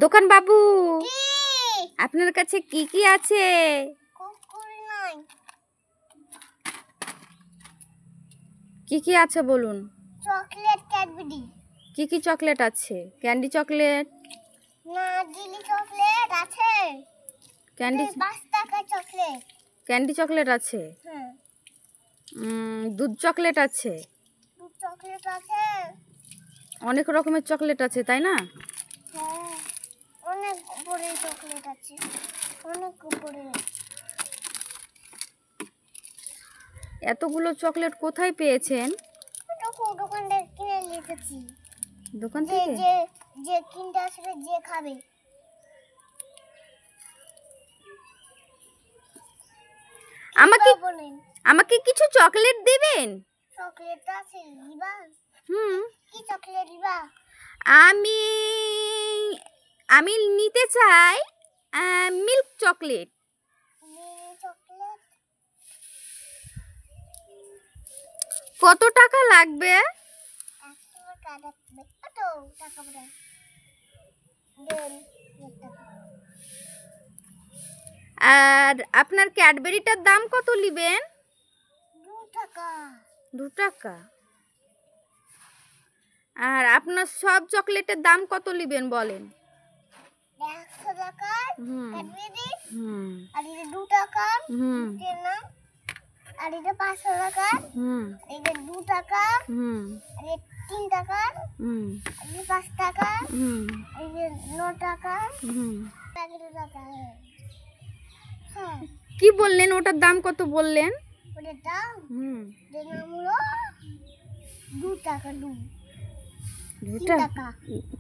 দোকান বাবু, আপনার কাছে কি কি আছে? কি কি আছে বলুন? Chocolate, Cadbury. কি কি চকলেট আছে? ক্যান্ডি চকলেট না, জেলি চকলেট আছে। ক্যান্ডি 5 টাকা চকলেট। ক্যান্ডি চকলেট আছে। হ্যাঁ। দুধ চকলেট আছে। দুধ চকলেট আছে। অনেক রকমের চকলেট আছে, তাই না? হ্যাঁ, অনেক উপরে চকলেট আছে, অনেক উপরে। এতগুলো চকলেট কোথায় পেয়েছেন? দোকান থেকে কিনে নিয়েছি। দোকান থেকে? যে কিনতে আসবে, যে খাবে। আমাকে কিছু চকলেট দিবেন? চকলেট আছে, দিবা? কি চকলেট দিবা? আমি নিতে চাই মিল্ক চকলেট। কত টাকা লাগবে? 100 টাকা লাগবে। কত টাকা বড়? আর আপনার ক্যাডবেরিটার দাম কত নেবেন? 2 টাকা। 2 টাকা। আর আপনার সব চকলেটের দাম কত নেবেন বলেন? 100 টাকা ক্যাডবেরি। আর এটা 2 টাকা। না, আর এটা 500 টাকা। এটা 2 টাকা। আর এটা 3 টাকা। আর এটা 5 টাকা। আর এটা 9 টাকা। 11 টাকা। কি বললেন? ওটার দাম কত বললেন? ওটার দাম হলো 2 টাকা। 3 টাকা।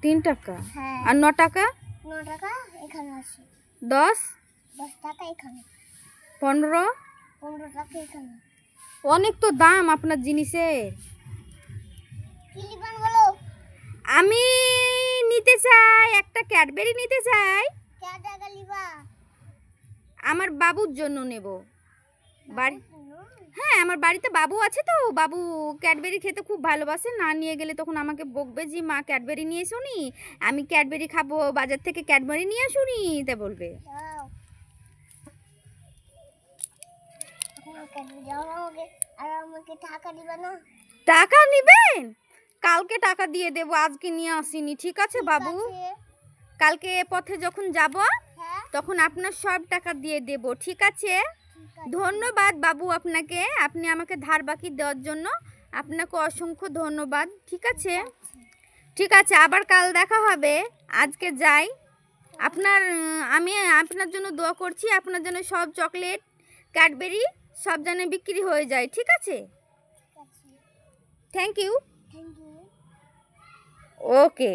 3 টাকা। হ্যাঁ। আর 9 টাকা? 9 টাকা এখানে আছে। 10 টাকা এখানে। 15 টাকা এখানে। অনেক তো দাম আপনার জিনিসের। কি নিবেন বলো? আমি নিতে চাই একটা ক্যাডবেরি নিতে চাই। কত টাকা নিবা? আমার বাবুর জন্য নেব। হ্যাঁ, আমার বাড়িতে বাবু আছে তো, বাবু ক্যাডবেরি খেতে খুব ভালোবাসে। না নিয়ে গেলে তখন আমাকে বকবে যে মা ক্যাডবেরি নিয়ে এসোনি, আমি ক্যাডবেরি খাবো, বাজার থেকে ক্যাডবেরি নিয়ে আসুনি, তা বলবে। আর আমাকে টাকা দিবা না? টাকা নিবেন? কালকে টাকা দিয়ে দেবো, আজকে নিয়ে আসিনি। ঠিক আছে বাবু, কালকে পথে যখন যাব তখন আপনার সব টাকা দিয়ে দেব। ঠিক আছে? ধন্যবাদ বাবু আপনাকে, আপনি আমাকে ধার বাকি দেওয়ার জন্য আপনাকে অসংখ্য ধন্যবাদ। ঠিক আছে? ঠিক আছে, আবার কাল দেখা হবে। আজকে যাই। আমি আপনার জন্য দোয়া করছি, আপনার জন্য সব চকলেট ক্যাডবেরি সব যেন বিক্রি হয়ে যায়। ঠিক আছে? Thank you. ওকে।